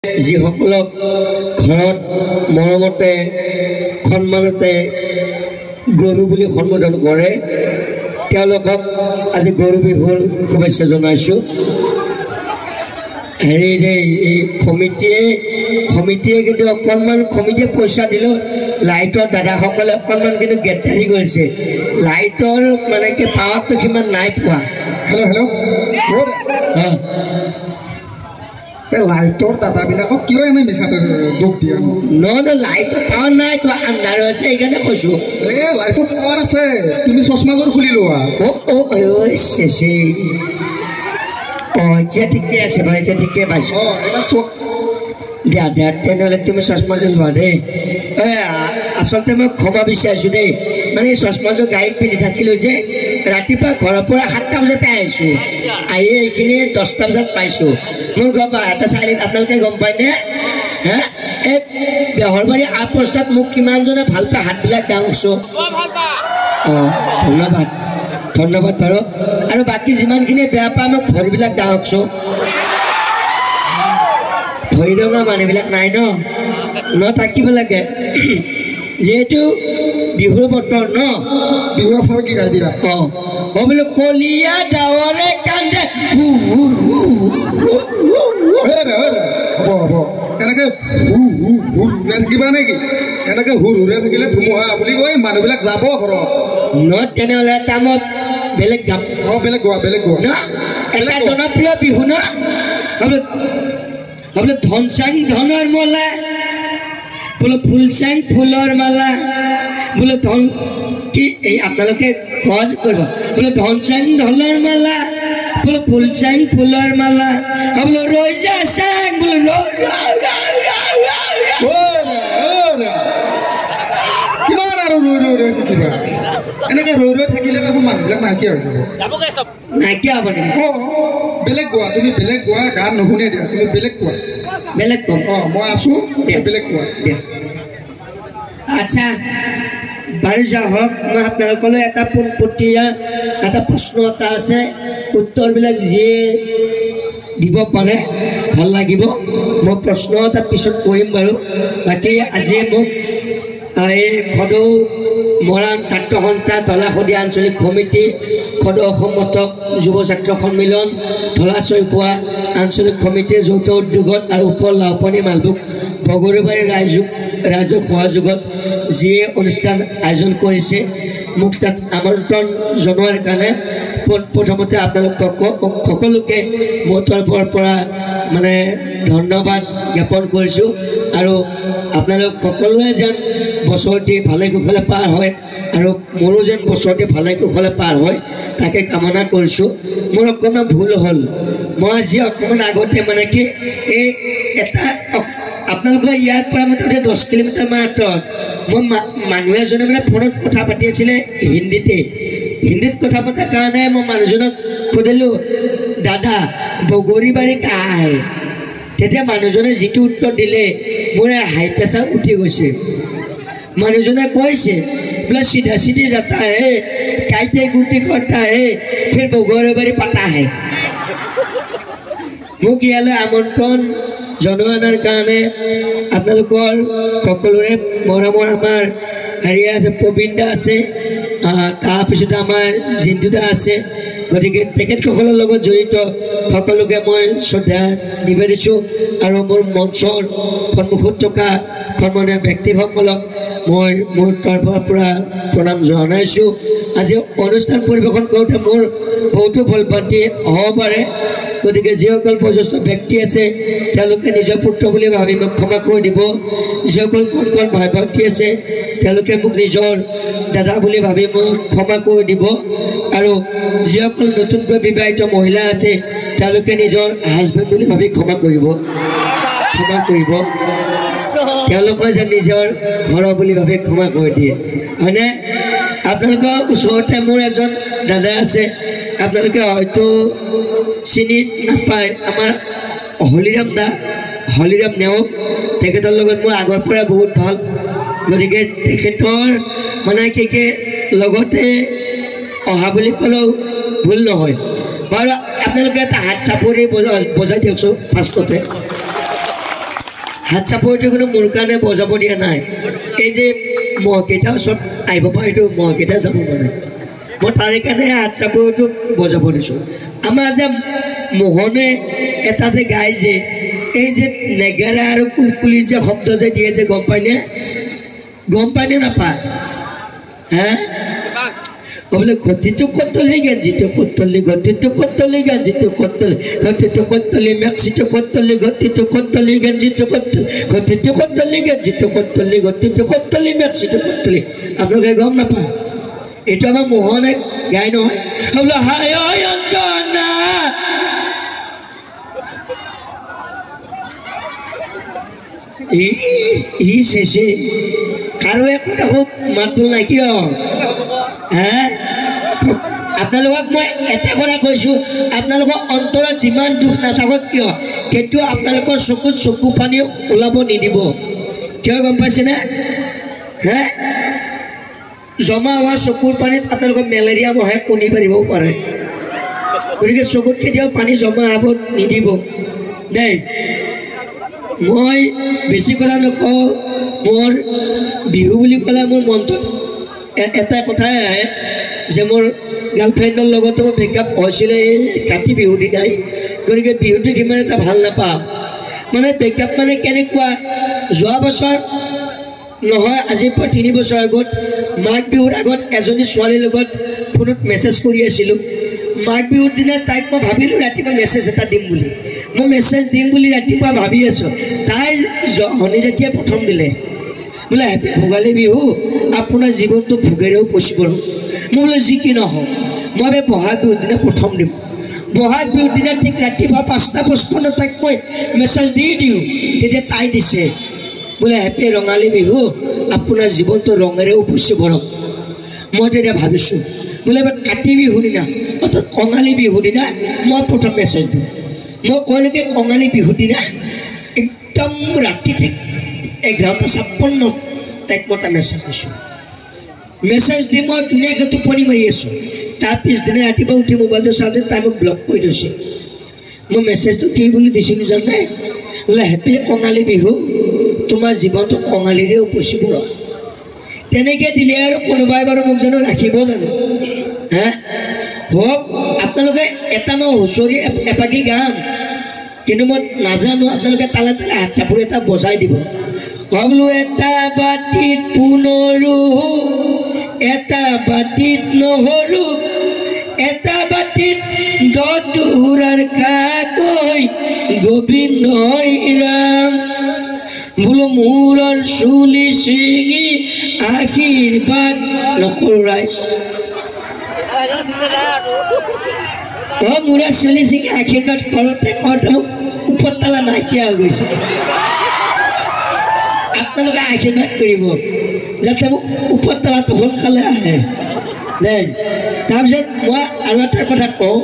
যিসকলক ঘৰত মৰমতে সন্মানতে গৰু বুলি সম্বোধন কৰে তেওঁলোকক আজি গৰু বিহুৰ শুভেচ্ছা জনাইছোঁ। হেৰি এই কমিটিয়ে কিন্তু অকণমান কমিটিয়ে পইচা দিলেও লাইটৰ দাদাসকলে অকণমান কিন্তু গেটাৰি কৰিছে। লাইটৰ মানে কি পাৱাৰটো সিমান নাই পোৱা। হেল্ল' লাইটৰ দাদাবিলাকক কিয় এনে মিছাতে দুখ দিয়া? লাইটৰ পাৱাৰ নাই তো আন্ধাৰ হৈছে সেইকাৰণে কৈছোঁ। লাইটৰ পাৱাৰ আছে, তুমি চশমাযোৰ খুলি লোৱা। এতিয়া ঠিকে আছে বাৰু, এতিয়া ঠিকে পাইছোঁ। দিয়া তেনেহ'লে তুমি চশমাযোৰ লোৱা দেই। আচলতে মই ক্ষমা বিচাৰিছোঁ দেই, মানে এই চশমাযোৰ গাড়ীত পিন্ধি থাকিলোঁ যে ৰাতিপুৱা ঘৰৰ পৰা 7টা বজাতে আহিছোঁ, আহি এইখিনি 10টা বজাত পাইছোঁ। মোৰ গম এটা চাৰিআলিত আপোনালোকে গম পায়নে? এই বেহৰবাৰী আউটপোষ্টত মোক কিমানজনে ভাল পায় হাতবিলাক দাঙছোঁ। ধন্যবাদ বাৰু। আৰু বাকী যিমানখিনি বেয়া পায় মোক ভৰিবিলাক দাঙকছোঁ। ভৰি ৰঙা মানুহবিলাক নাই ন থাকিব লাগে। যিহেতু বিহুৰ বতৰ ন, বিহুৰ ফল কি গাই দিলা? বোলো কলীয়া ডাৱৰে কান্দে। হ'ব এনেকে থাকিবা নেকি? এনেকে হুৰে থাকিলে ধুমুহা বুলি কৈ মানুহবিলাক যাব ঘৰত তেনেহ'লে এটা মই বেলেগ গাম। বেলেগ গোৱা ন, এটা জনপ্ৰিয় বিহু ন। বোলে ধন চাং ধনৰ মালা, বোলে ফুল চাং ফুলৰ মালা, বোলে ধন কি এই আপোনালোকে সহজ কৰিব। বোলে ধন চাং ধনৰ মালা, বোলে ফুল চাং ফুলৰ মালা, বোলে ৰৈ যা চাং, বোলে কিমান আৰু ৰৈ থাকিবা? এনেকে ৰৈ থাকিলে দেখোন মানুহবিলাক নাইকিয়া হৈ যাব। নাইকিয়া হ'ব নেকি? বেলেগ গোৱা, তুমি বেলেগ গোৱা, গান নুশুনে দিয়া, তুমি বেলেগ কোৱা। বেলেগ কম মই আছোঁ, বেলেগ কোৱা দিয়া। আচ্ছা বাৰু যা হওক, মই আপোনালোকলৈ এটা পোনপটীয়া এটা প্ৰশ্ন এটা আছে, উত্তৰবিলাক যিয়ে দিব পাৰে ভাল লাগিব। মই প্ৰশ্ন এটা পিছত কৰিম বাৰু। বাকী আজি মোক এই খদৌ মৰাণ ছাত্ৰ সন্থা ধলাশদিয়া আঞ্চলিক সমিতি, খদৌ অসম মতক যুৱ ছাত্ৰ সন্মিলন, ধলা চৈখোৱা আঞ্চলিক সমিতিৰ যৌথ উদ্যোগত আৰু ওপৰ লাওপানী মালভোগ বগৰীবাৰী ৰাইজক সহযোগত যিয়ে অনুষ্ঠান আয়োজন কৰিছে, মোক তাত আমন্ত্ৰণ জনোৱাৰ কাৰণে প্ৰথমতে আপোনালোক সকলোকে মোৰ তৰফৰ পৰা মানে ধন্যবাদ জ্ঞাপন কৰিছোঁ। আৰু আপোনালোক সকলোৱে যেন বছৰটি ভালে কুশলে পাৰ হয় আৰু মোৰো যেন বছৰটি ভালে কুশলে পাৰ হয় তাকে কামনা কৰিছোঁ। মোৰ অকণমান ভুল হ'ল, মই আজি অকণমান আগতে মানে কি এই এটা আপোনালোকৰ ইয়াৰ পৰা মুঠতে 10 কিলোমিটাৰ মান আঁতৰত মই মানুহ এজনে মানে ফোনত কথা পাতি আছিলে হিন্দীত কথা পতাৰ কাৰণে মই মানুহজনক সুধিলোঁ, দাদা বগৰীবাৰী কাই? তেতিয়া মানুহজনে যিটো উত্তৰ দিলে মোৰ হাই প্ৰেছাৰ উঠি গৈছে। মানুহজনে কৈছে বোলে চিধা চিধি যাতা হে, কাইতে গুটি কটা হে, ফিৰ বগৰীবাৰী পাতা হে। মোক ইয়ালৈ আমন্ত্ৰণ জনোৱাৰ কাৰণে আপোনালোকৰ সকলোৰে মৰমৰ আমাৰ হেৰি আছে, প্ৰবীণ দা আছে, তাৰপিছতে আমাৰ জিন্তু দা আছে। গতিকে তেখেতসকলৰ লগত জড়িত সকলোকে মই শ্ৰদ্ধা নিবেদিছোঁ আৰু মোৰ মঞ্চৰ সন্মুখত থকা সন্মানীয় ব্যক্তিসকলক মই মোৰ তৰফৰ পৰা প্ৰণাম জনাইছোঁ। আজি অনুষ্ঠান পৰিৱেশন কৰোঁতে মোৰ বহুতো ভুল ভ্ৰান্তি হ'ব পাৰে, গতিকে যিসকল বয়োজ্যেষ্ঠ ব্যক্তি আছে তেওঁলোকে নিজৰ পুত্ৰ বুলি ভাবি মোক ক্ষমা কৰি দিব। যিসকল কণ ভাই ভণ্টি আছে তেওঁলোকে মোক নিজৰ দাদা বুলি ভাবি মোক ক্ষমা কৰি দিব। আৰু যিসকল নতুনকৈ বিবাহিত মহিলা আছে তেওঁলোকে নিজৰ হাজবেণ্ড বুলি ভাবি ক্ষমা কৰিব। তেওঁলোকে যেন নিজৰ ঘৰৰ বুলি ভাবি ক্ষমা কৰি দিয়ে, হয়নে? আপোনালোকৰ ওচৰতে মোৰ এজন দাদা আছে, আপোনালোকে হয়তো চিনি নাপায়, আমাৰ হলিৰাম নেওগ। তেখেতৰ লগত মোৰ আগৰ পৰা বহুত ভাল, গতিকে তেখেতৰ মানে কি লগতে অহা বুলি ক'লেও ভুল নহয় বাৰু। আপোনালোকে এটা হাত চাপৰি বজাই দিয়কচোন ফাৰ্ষ্টতে। হাত চাপৰিটো কিন্তু মোৰ কাৰণে বজাব দিয়া নাই এই যে মহকেইটা ওচৰত আহিব পৰা এইটো মহকেইটা যাব মানে মই তাৰে কাৰণে হাত চাপৰিটো বজাব দিছোঁ আমাৰ যে মোহনে এটা যে গাই যে এই যে নেগেৰা আৰু কুলকুলি যে শব্দ যে দিয়ে যে গম পায়নে নাপায় হা বলে ঘটিটো কতলি গঞ্জিটো কতলি ঘটিটো কতলি গঞ্জিটো কতলি ঘটিটো কতলি মেক্সিটো কতলি ঘটিটো কতলি গঞ্জিটো কতলি ঘটিটো কতলি গঞ্জিটো কতলি ঘটিটো কতলি মেক্সিটো কতলি আপোনালোকে গম নাপায় এইটো আমাৰ মোহনে গাই নহয় বোলে হায় অঞ্জনা ই শেষে কাৰো একো দেখো মাতবোল নাই কিয় হা আপোনালোকক মই এটা কথা কৈছোঁ আপোনালোকৰ অন্তৰত যিমান দুখ নাথাকক কিয় কেতিয়াও আপোনালোকৰ চকুত চকু পানী ওলাব নিদিব কিয় গম পাইছেনে হে জমা হোৱা চকুৰ পানীত আপোনালোকৰ মেলেৰিয়া মহে কণী পাৰিবও পাৰে গতিকে চকুত কেতিয়াও পানী জমা হ'ব নিদিব দেই মই বেছি কথা নকওঁ মোৰ বিহু বুলি ক'লে মোৰ মনটোত এটা কথাই আহে যে মোৰ গাৰ্লফ্ৰেণ্ডৰ লগতো মোৰ ব্ৰেকআপ হৈছিলে এই কাতি বিহু দিনাই গতিকে বিহুটো সিমান এটা ভাল নাপাওঁ মানে ব্ৰেকআপ মানে কেনেকুৱা যোৱা বছৰ নহয় আজিৰ পৰা 3 বছৰ আগত মাঘ বিহুৰ আগত এজনী ছোৱালীৰ লগত ফোনত মেছেজ কৰি আছিলোঁ মাঘ বিহুৰ দিনা তাইক মই ভাবিলোঁ ৰাতিপুৱা মেছেজ এটা দিম বুলি মই মেছেজ দিম বুলি ৰাতিপুৱা ভাবি আছোঁ তাই শনি যেতিয়া প্ৰথম দিলে বোলে হেপী ভোগালী বিহু আপোনাৰ জীৱনটো ভোগেৰেও পচিব মই বোলে যি কি নহওক মই বহাগ বিহুৰ দিনা প্ৰথম দিম বহাগ বিহুৰ দিনা ঠিক ৰাতিপুৱা 5:55 তাইক মই মেছেজ দি দিওঁ তেতিয়া তাই দিছে বোলে হেপী ৰঙালী বিহু আপোনাৰ জীৱনটো ৰঙেৰে উপচি ভৰক মই তেতিয়া ভাবিছোঁ বোলে কাতি বিহুৰ দিনা অৰ্থাৎ কঙালী বিহুৰ দিনা মই প্ৰথম মেছেজ দিওঁ মই কলৈকে কঙালী বিহুৰ দিনা একদম ৰাতি ঠিক 11:56 তাইক মই এটা মেছেজ দিছোঁ মেছেজ দি মই ধুনীয়াকৈ টোপনি মাৰি আছোঁ তাৰ পিছদিনা ৰাতিপুৱা উঠি মোবাইলটো চাওঁতে তাই মোক ব্লক কৰি থৈছে মই মেছেজটো কি বুলি দিছিলোঁ জানে বোলে হেপী কঙালী বিহু তোমাৰ জীৱনটো কঙালীৰে উপচিব তেনেকৈ দিলে আৰু কোনোবাই বাৰু মোক জানো ৰাখিব জানো হা হওক আপোনালোকে এটা মই হুঁচৰি এপাকি গাম কিন্তু মই নাজানো আপোনালোকে তালে তালে হাত চাপৰি এটা বজাই দিব বোলো এটা বাটিত পুনৰু এটা বাটিত নহৰু এটা বাটিত দতুৰাৰ কাকৈ গোবিন্দই ৰাম বোলো মূৰৰ চুলি ছিঙি আশীৰ্বাদ নকৰোঁ ৰাইজ মূৰৰ চুলি ছিঙি আশীৰ্বাদ কৰোঁতে মোক উপৰতলা নাইকিয়া হৈ গৈছে আপোনালোকে আশীৰ্বাদ কৰিব যাতে মোক উপৰতলাটো সোনকালে আহে দেই তাৰপিছত মই আৰু এটা কথা কওঁ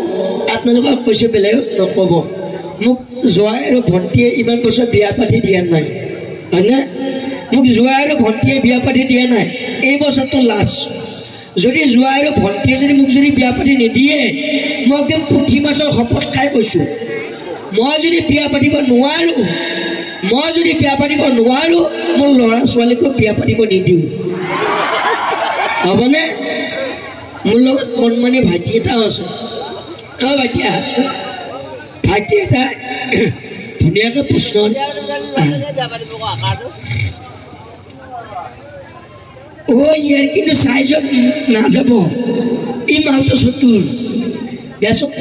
আপোনালোকক কৈছোঁ বেলেগ নক'ব মোক জোৱাই আৰু ভণ্টীয়ে ইমান বছৰ বিয়া পাতি দিয়া নাই হয়নে মোক জোৱাই আৰু ভণ্টীয়ে বিয়া পাতি দিয়া নাই এই বছৰটো লাষ্ট যদি জোৱাই আৰু ভণ্টীয়ে যদি মোক যদি বিয়া পাতি নিদিয়ে মই একদম পুঠি মাছৰ শপত খাই কৈছোঁ মই যদি বিয়া পাতিব নোৱাৰোঁ মোৰ ল'ৰা ছোৱালীকো বিয়া পাতিব নিদিওঁ হ'বনে মোৰ লগত কণমানি ভাইটি এটাও আছে ভাইটি আছোঁ ভাইটি এটা ধুনীয়াকৈ প্ৰশ্ন ইয়াৰ কিন্তু চাইজত নাযাব ই মালটো চতুৰ দেচোন ক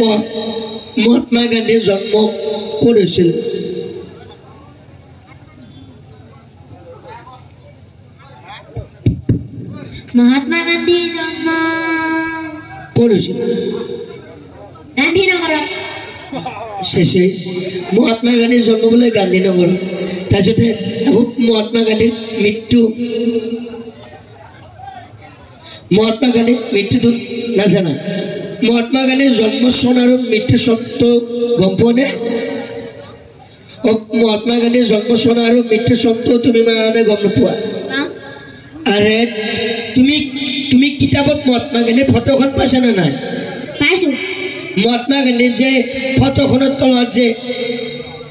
মহাত্মা গান্ধীৰ জন্ম ক'ত হৈছিল মহাত্মা গান্ধীৰ জন্ম ক'ত হৈছিল গান্ধীনগৰত শেষে মহাত্মা গান্ধীৰ জন্ম বোলে গান্ধীনগৰত তাৰপিছতে মহাত্মা গান্ধীৰ মৃত্যু মহাত্মা গান্ধীৰ মৃত্যুটো নাজানা মহাত্মা গান্ধীৰ জন্ম চন আৰু মৃত্যু চনটো গম পোৱা নে মহাত্মা গান্ধীৰ জন্ম চন আৰু মৃত্যু চনটো তুমি মানে গম নোপোৱা আৰে তুমি কিতাপত মহাত্মা গান্ধীৰ ফটোখন পাইছা নে নাই পাইছোঁ মহাত্মা গান্ধীৰ যে ফটোখনৰ তলত যে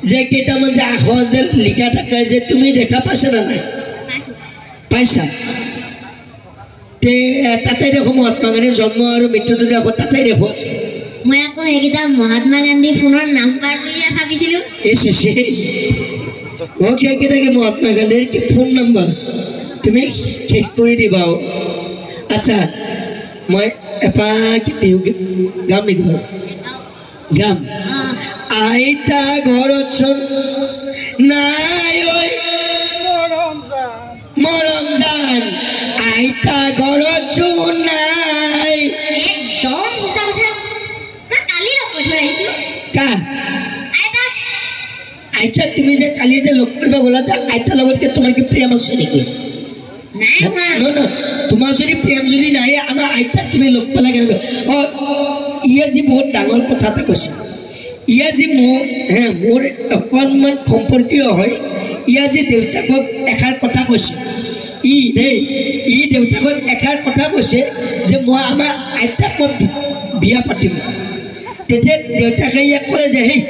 যে কেইটামান যে আখৰ যে লিখা থাকে যে তুমি দেখা পাইছা না নাই পাইছা তে তাতে দেখো মহাত্মা গান্ধীৰ জন্ম আৰু মৃত্যুটো দেখো তাতে দেখো মই আকৌ এইকেইটা মহাত্মা গান্ধী ফোনৰ নাম্বাৰ বুলিয়ে ভাবিছিলোঁ সেইকেইটাকে মহাত্মা গান্ধীৰ কি ফোন নাম্বাৰ তুমি শেষ কৰি দিবা আচ্ছা মই এপাক বিহু গাম নেকি বাৰু গাম আইতা ঘৰত চোন নাই মৰম জান আইতা ঘৰত চোন নাই একদম সঁচা কথা মই কালি লগ কৰি থৈ আহিছোঁ কা আইতা তুমি যে কালি যে লগ কৰিব গ'লা যে আইতাৰ লগতকে তোমাৰ কি প্ৰেম আছে নেকি তোমাৰ যদি প্ৰেম যদি নাই আমাৰ আইতাক তুমি লগ পালা কেনেকৈ ইয়ে যি বহুত ডাঙৰ কথা এটা কৈছে ইয়ে যি মোৰ অকণমান সম্পৰ্কীয় হয় ইয়ে যি দেউতাকক এষাৰ কথা কৈছে ই দেউতাকক এষাৰ কথা কৈছে যে মই আমাৰ আইতাক মই বিয়া পাতিম তেতিয়া দেউতাকে ইয়াক ক'লে যে সেই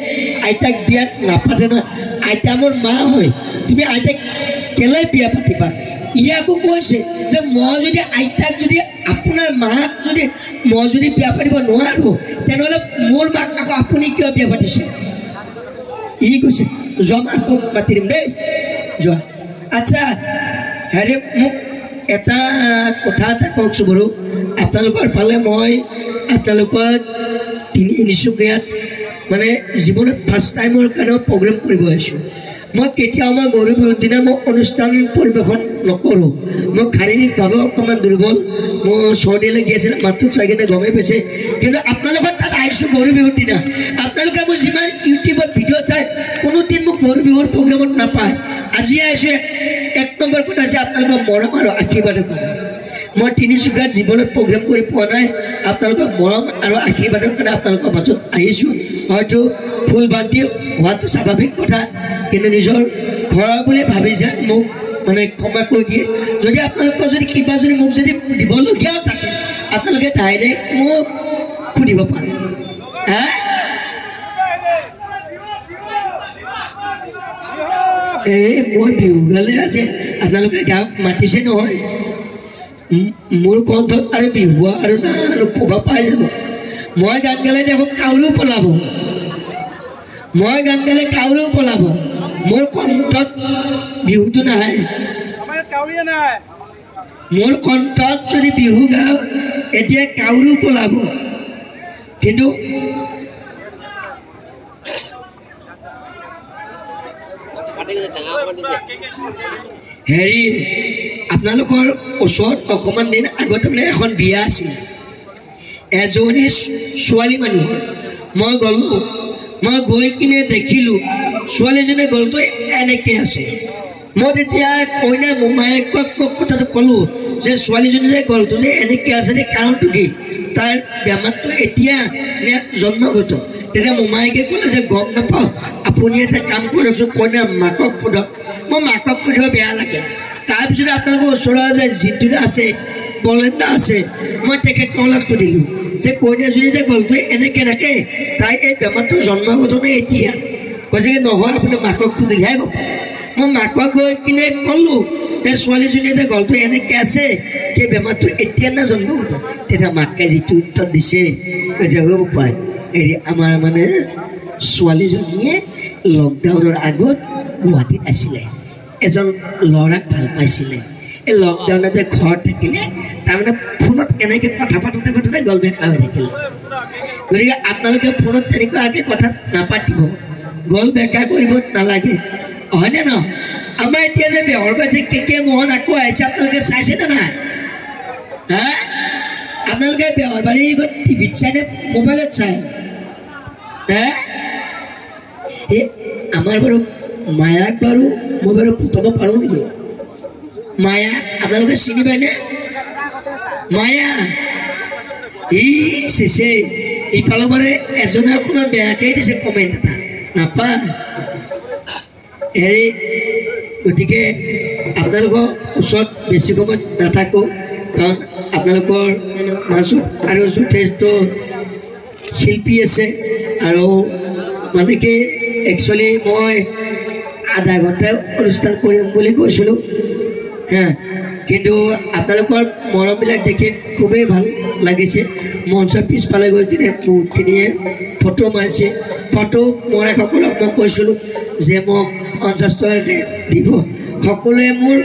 আইতাক বিয়া নাপাতে নহয় আইতা মোৰ মা হয় তুমি আইতাক কেলে বিয়া পাতিবা ইয়াকো কৈছে যে মই যদি আইতাক যদি আপোনাৰ মাক যদি মই যদি বিয়া পাতিব নোৱাৰোঁ তেনেহ'লে মোৰ মাক আকৌ আপুনি কিয় বিয়া পাতিছে ই কৈছে যোৱা মাকক মাতি দিম দেই যোৱা আচ্ছা হেৰি মোক এটা কথা এটা কওকচোন বাৰু আপোনালোকৰ ফালে মই আপোনালোকৰ তিনিচুকীয়াত মানে জীৱনত ফাৰ্ষ্ট টাইমৰ কাৰণে প্ৰগ্ৰেম কৰিব আহিছোঁ মই কেতিয়াও মই গৰু বিহুৰ দিনা মই অনুষ্ঠান পৰিৱেশন নকৰোঁ মই শাৰীৰিকভাৱে অকণমান দুৰ্বল মোৰ চৰ্দি লাগি আছিলে মাতটো চাই কিনে গমেই পাইছে কিন্তু আপোনালোকৰ তাত আহিছোঁ গৰু বিহুৰ দিনা আপোনালোকে মোৰ যিমান ইউটিউবত ভিডিঅ' চাই কোনোদিন মোক গৰু বিহুৰ প্ৰগ্ৰেমত নাপায় আজি আহিছোঁ এক নম্বৰ কথা আছে আপোনালোকৰ মৰম আৰু আশীৰ্বাদৰ কাৰণে মই তিনিচুকীয়াত জীৱনত প্ৰগ্ৰেম কৰি পোৱা নাই আপোনালোকৰ মৰম আৰু আশীৰ্বাদৰ কাৰণে আপোনালোকৰ মাজত আহিছোঁ হয়তো ফুল বান্ধি হোৱাটো স্বাভাৱিক কথা কিন্তু নিজৰ ঘৰৰ বুলি ভাবি যায় মোক মানে ক্ষমা কৰি দিয়ে যদি আপোনালোকৰ যদি কিবা যদি মোক যদি দিবলগীয়াও থাকে আপোনালোকে ডাইৰেক্ট মোক সুধিব পাৰে মই বিহু গালে আছে আপোনালোকে গাঁৱত মাতিছে নহয় মোৰ কণ্ঠত আৰু বিহুৱা আৰু ক'ব পাই যাব মই গান গালে দেখোন কাউৰীও পলাব মই গান গালে কাউৰীও পলাব মোৰ কণ্ঠত বিহুটো নাহে মোৰ কণ্ঠত যদি বিহু গাওঁ এতিয়া কাউৰীও পলাব কিন্তু হেৰি আপোনালোকৰ ওচৰত অকণমান দিন আগতে মানে এখন বিয়া আছিল এজনী ছোৱালী মানুহৰ মই গ'লোঁ মই গৈ কিনে দেখিলোঁ ছোৱালীজনীৰ গলটো এনেকৈ আছে মই তেতিয়া কইনা মোমায়েকক মোক কথাটো ক'লোঁ যে ছোৱালীজনী যে গলটো যে এনেকৈ আছে যে কাৰণটো কি তাৰ বেমাৰটো এতিয়া নে জন্মগত তেতিয়া মোমায়েকে ক'লে যে গম নাপাওঁ আপুনি এটা কাম কৰকচোন কইনাৰ মাকক সোধক মই মাকক সুধিব বেয়া লাগে তাৰপিছতে আপোনালোকৰ ওচৰৰ যে যিটো আছে বলেণ্ডা আছে মই তেখেতসকলক সুধিলোঁ যে কইনাজনী যে গলটো এনেকৈ থাকে তাই এই বেমাৰটো জন্মগত নে এতিয়া কৈছে কি নহয় আপুনি মাকক সুধিলেহে গম মই মাকক গৈ কিনে ক'লোঁ যে ছোৱালীজনীয়ে যে গলটো এনেকৈ আছে সেই বেমাৰটো এতিয়া না জন্মগত তেতিয়া মাকে যিটো উত্তৰ দিছে কৈছে হ'ব পায় হেৰি আমাৰ মানে ছোৱালীজনীয়ে লকডাউনৰ আগত গুৱাহাটীত আছিলে এজন ল'ৰাক ভাল পাইছিলে এই লকডাউনতে ঘৰত থাকিলে তাৰমানে ফোনত এনেকৈ কথা পাতোঁতে পাতোঁতে গল বেকা হৈ থাকিলে গতিকে আপোনালোকে ফোনত তেনেকুৱাকৈ কথা নাপাতিব গল বেকা কৰিব নালাগে হয়নে ন আমাৰ এতিয়া যে বেহৰবাৰী কেকে মোহন আকৌ আহিছে আপোনালোকে চাইছেনে নাই আপোনালোকে বেহৰবাৰী টিভিত চাইনে মোবাইলত চাই এই আমাৰ বাৰু মায়াক বাৰু মই বাৰু পুতব পাৰোঁ নেকি মায়া আপোনালোকে চিনি পায়নে মায়া চেছে ইফালৰ পাৰে এজনে অকণমান বেয়াকৈ দিছে কমেণ্ট এটা নাপায় হেৰি গতিকে আপোনালোকৰ ওচৰত বেছি সময় নাথাকোঁ কাৰণ আপোনালোকৰ মাজত আৰু যথেষ্ট শিল্পী আছে আৰু মানে কি একচুৱেলি মই আধা ঘণ্টা অনুষ্ঠান কৰিম বুলি কৈছিলোঁ হা কিন্তু আপোনালোকৰ মৰমবিলাক দেখি খুবেই ভাল লাগিছে মঞ্চৰ পিছফালে গৈ কিনে বহুতখিনিয়ে ফটো মাৰিছে ফটো মৰাসকলক মই কৈছিলোঁ যে মোক 50 টকাকৈ দিব সকলোৱে মোৰ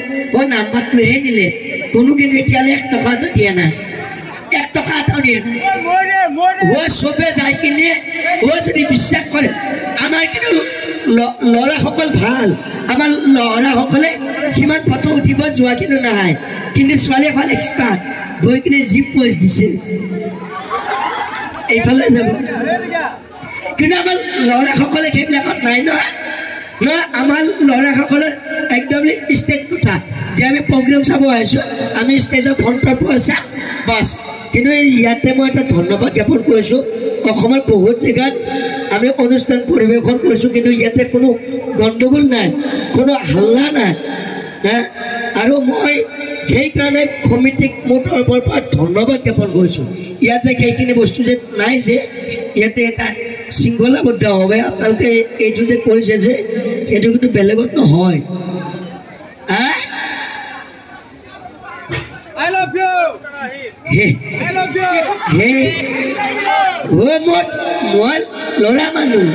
নাম্বাৰটোহে নিলে কোনো কিন্তু এতিয়ালৈ 1 টকা এটা দিয়া নাই 1 টকা এটাও দিয়া নাই চবে যাই কিনে যদি বিশ্বাস কৰে আমাৰ কিন্তু ল'ৰাসকল ভাল আমাৰ ল'ৰাসকলে সিমান ফটো উঠিব যোৱা কিন্তু নাহে কিন্তু ছোৱালীসকল এক্সপাৰ্ট গৈ কিনে যি প'জ দিছে এইফালে যাব কিন্তু আমাৰ ল'ৰাসকলে সেইবিলাকত নাই নহয় আমাৰ ল'ৰাসকলে একদম ষ্টেজ কথা যে আমি প্ৰগ্ৰেম চাব আহিছোঁ আমি ষ্টেজৰ ফ্ৰণ্টৰ পৰা চাম বাছ কিন্তু ইয়াতে মই এটা ধন্যবাদ জ্ঞাপন কৰিছোঁ অসমৰ বহুত জেগাত আমি অনুষ্ঠান পৰিৱেশন কৰিছোঁ কিন্তু ইয়াতে কোনো গণ্ডগোল নাই কোনো হাল্লা নাই আৰু মই সেইকাৰণে কমিটিক মোৰ তৰফৰ পৰা ধন্যবাদ জ্ঞাপন কৰিছোঁ ইয়াতে সেইখিনি বস্তু যে নাই যে ইয়াতে এটা শৃংখলাবদ্ধভাৱে আপোনালোকে এইটো যে কৰিছে যে এইটো কিন্তু বেলেগত নহয় মই ল'ৰা মানুহ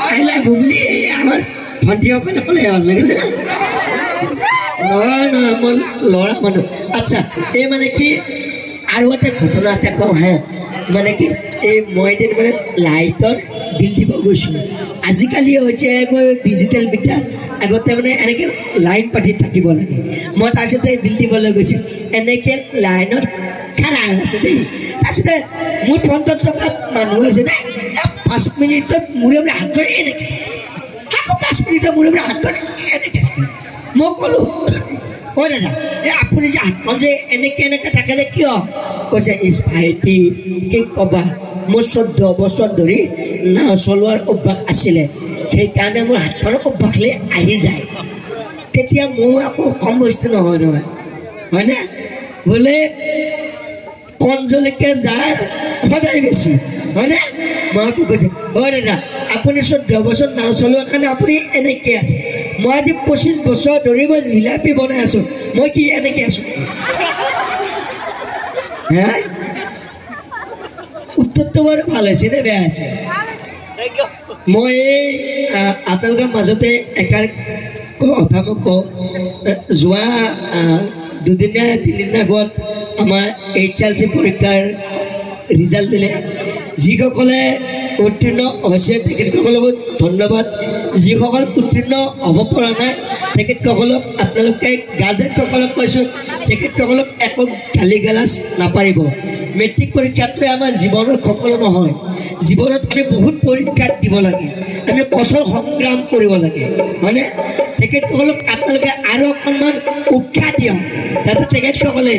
আই লাভ ইউ বুলি আমাৰ ভণ্টিসকলে ক'লে ভাল লাগে নহয় মই ল'ৰা মানুহ আচ্ছা এই মানে কি আৰু এটা ঘটনা এটা কওঁ হে মানে কি এই মই এদিন মানে লাইটৰ বিল দিব গৈছিলোঁ আজিকালি হৈছে ডিজিটেল মিটাৰ আগতে মানে এনেকৈ লাইন পাতি থাকিব লাগে মই তাৰপিছতে বিল দিবলৈ গৈছোঁ এনেকৈ লাইনত খাৰা আছে দেই তাৰপিছতে মোৰ 50 টকা মানুহ আছে দেই 5 মিনিটত মূৰে মূৰে হাত ধৰি এনেকৈ আকৌ 5 মিনিটৰ মূৰে মূৰে হাত ধৰি এনেকৈ মই ক'লোঁ দাদা এই আপুনি যে হাতখন যে এনেকৈ থাকে কিয় কৈছে ইছ ভাইটি কি ক'বা মোৰ 14 বছৰ ধৰি নাও চলোৱাৰ অভ্যাস আছিলে সেইকাৰণে মোৰ হাতখনৰ অভ্যাসলৈ আহি যায় তেতিয়া মোৰ আকৌ কম বস্তু নহয় হয়নে বোলে কণজলৈকে যায় সদায় বেছি হয়নে মই আকৌ কৈছে দাদা আপুনি 14 বছৰ নাও চলোৱাৰ কাৰণে আপুনি এনেকৈ আছে মই আজি 25 বছৰ ধৰি মই জিলাপি বনাই আছোঁ মই কি এনেকৈ আছোঁ হা উত্তৰটো বাৰু ভাল হৈছে নে বেয়া আছে মই আপোনালোকৰ মাজতে এটা কথা মই কওঁ যোৱা 2-3 আগত আমাৰ HLC পৰীক্ষাৰ ৰিজাল্ট দিলে যিসকলে উত্তীৰ্ণ হৈছে তেখেতসকলক ধন্যবাদ যিসকল উত্তীৰ্ণ হ'ব পৰা নাই তেখেতসকলক আপোনালোকে গাৰ্জেনসকলক কৈছোঁ তেখেতসকলক একো গালি গালাজ নাপাৰিব মেট্ৰিক পৰীক্ষাটোৱে আমাৰ জীৱনৰ সকলো নহয় জীৱনত আমি বহুত পৰীক্ষা দিব লাগে আমি কঠোৰ সংগ্ৰাম কৰিব লাগে হয়নে তেখেতসকলক আপোনালোকে আৰু অকণমান উৎসাহ দিয়ক যাতে তেখেতসকলে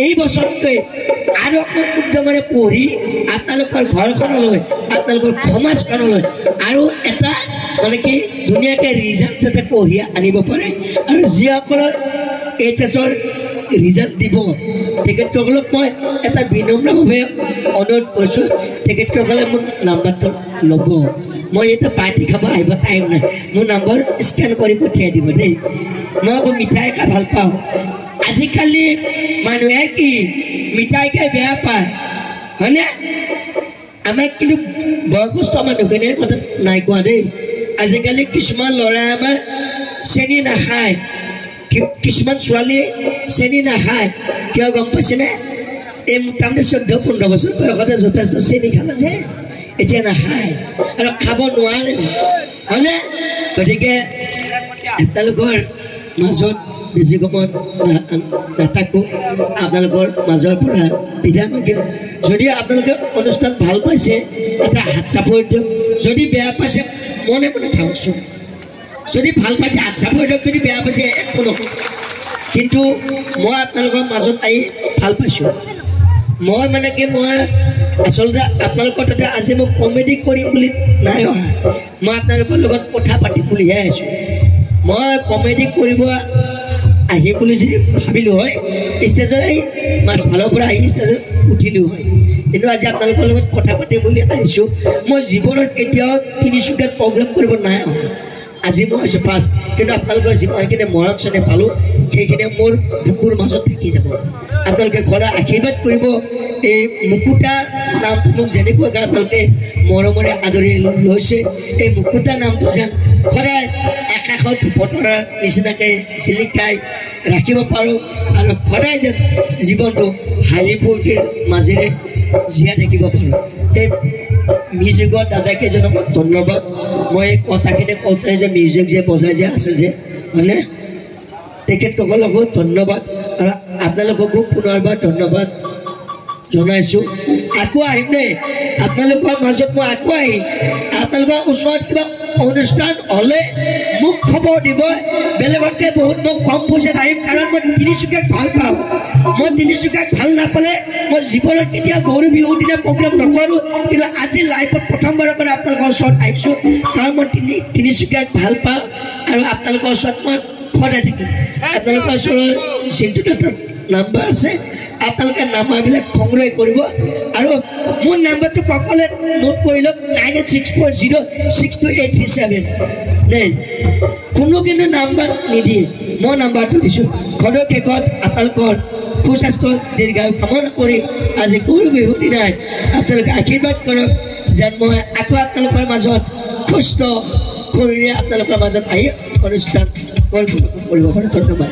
এই বছৰতকৈ আৰু অকণমান উদ্যমেৰে পঢ়ি আপোনালোকৰ ঘৰখনলৈ আপোনালোকৰ সমাজখনলৈ আৰু এটা মানে কি ধুনীয়াকৈ ৰিজাল্ট যাতে কঢ়িয়াই আনিব পাৰে আৰু যিসকলৰ HSৰ ৰিজাল্ট দিব তেখেতসকলক মই এটা বিনম্ৰভাৱে অনুৰোধ কৰিছোঁ তেখেতসকলে মোৰ নাম্বাৰটো ল'ব মই এটা পাৰ্টি খাব আহিব টাইম নাই মোৰ নম্বৰ স্কেন কৰি পঠিয়াই দিব দেই মই আকৌ মিঠাই খাই ভাল পাওঁ আজিকালি মানুহে কি মিঠাই খাই বেয়া পায় হয়নে আমাক কিন্তু বয়সস্থ মানুহখিনিয়ে কথা নাই কোৱা দেই আজিকালি কিছুমান ল'ৰাই আমাৰ চেনি নাখায় কিছুমান ছোৱালীয়ে চেনি নাখায় কিয় গম পাইছেনে এই মোটামুটি 14-15 বছৰ বয়সতে যথেষ্ট চেনি খালে যে এতিয়া নাখায় আৰু খাব নোৱাৰে হয়নে গতিকে আপোনালোকৰ মাজত বেছি সময় নাথাকোঁ আপোনালোকৰ মাজৰ পৰা বিদায় মাগিম যদি আপোনালোকে অনুষ্ঠান ভাল পাইছে এটা হাত চাপৰি দিয়ক যদি বেয়া পাইছে মনে মনে থাককচোন যদি ভাল পাইছে হাত চাপৰি দিয়ক যদি বেয়া পাইছে একো নকওঁ কিন্তু মই আপোনালোকৰ মাজত আহি ভাল পাইছোঁ মই মানে কি মই আচলতে আপোনালোকৰ তাতে আজি মই কমেডি কৰিম বুলি নাই অহা মই আপোনালোকৰ লগত কথা পাতিম বুলিহে আহিছোঁ মই কমেডি কৰিব আহিম বুলি যদি ভাবিলোঁ হয় ষ্টেজৰ এই মাছফালৰ পৰা আহি ষ্টেজত উঠিলোঁ হয় কিন্তু আজি আপোনালোকৰ লগত কথা পাতিম বুলি আহিছোঁ মই জীৱনত কেতিয়াও তিনিচুকীয়াত প্ৰগ্ৰেম কৰিব নাই অহা আজি মই হৈছোঁ ফাৰ্ষ্ট কিন্তু আপোনালোকৰ যিমানখিনি মৰম চেনেহ পালোঁ সেইখিনি মোৰ বুকুৰ মাজত থাকি যাব আপোনালোকে সদায় আশীৰ্বাদ কৰিব এই মুকুতা নামটো মোক যেনেকুৱাকৈ আপোনালোকে মৰমৰে আদৰি লৈছে এই মুকুতা নামটো যেন সদায় আকাশত ধূপতৰাৰ নিচিনাকৈ জিলিকাই ৰাখিব পাৰোঁ আৰু সদায় যেন জীৱনটো হাঁহি ফূৰ্তিৰ মাজেৰে জীয়াই থাকিব পাৰোঁ এই মিউজিকৰ দাদাকেইজনক ধন্যবাদ মই কথাখিনি কওঁতে যে মিউজিক যে বজাই যে আছে যে হয়নে তেখেতসকলকো ধন্যবাদ আৰু আপোনালোককো পুনৰবাৰ ধন্যবাদ জনাইছোঁ আকৌ আহিম দেই আপোনালোকৰ মাজত মই আকৌ আহিম আপোনালোকৰ ওচৰত কিবা অনুষ্ঠান হ'লে মোক খবৰ দিব বেলেগতকৈ বহুত মই কম পইচাত আহিম কাৰণ মই তিনিচুকীয়াক ভাল পাওঁ মই তিনিচুকীয়াক ভাল নাপালে মই জীৱনত কেতিয়া গৰু বিহুৰ দিনা প্ৰগ্ৰেম নকৰোঁ কিন্তু আজি লাইফত প্ৰথমবাৰৰ পৰা আপোনালোকৰ ওচৰত আহিছোঁ কাৰণ মই তিনিচুকীয়াক ভাল পাওঁ আৰু আপোনালোকৰ ওচৰত মই সদায় থাকিম আপোনালোকৰ ওচৰত যিটো এটা নাম্বাৰ আছে আপোনালোকে নাম্বাৰবিলাক সংগ্ৰহ কৰিব আৰু মোৰ নাম্বাৰটো সকলোৱে নোট কৰি লওক 9864062837 দেই কোনো কিন্তু নাম্বাৰ নিদিয়ে মই নাম্বাৰটো দিছোঁ ঘৰৰ শেষত আপোনালোকৰ সুস্বাস্থ্য দীৰ্ঘায়ু কামনা কৰি আজি গৰু বিহুৰ দিনাই আপোনালোকে আশীৰ্বাদ কৰক যেন মই আকৌ আপোনালোকৰ মাজত সুস্থ শৰীৰে আপোনালোকৰ মাজত আহি অনুষ্ঠান কৰিব পাৰোঁ ধন্যবাদ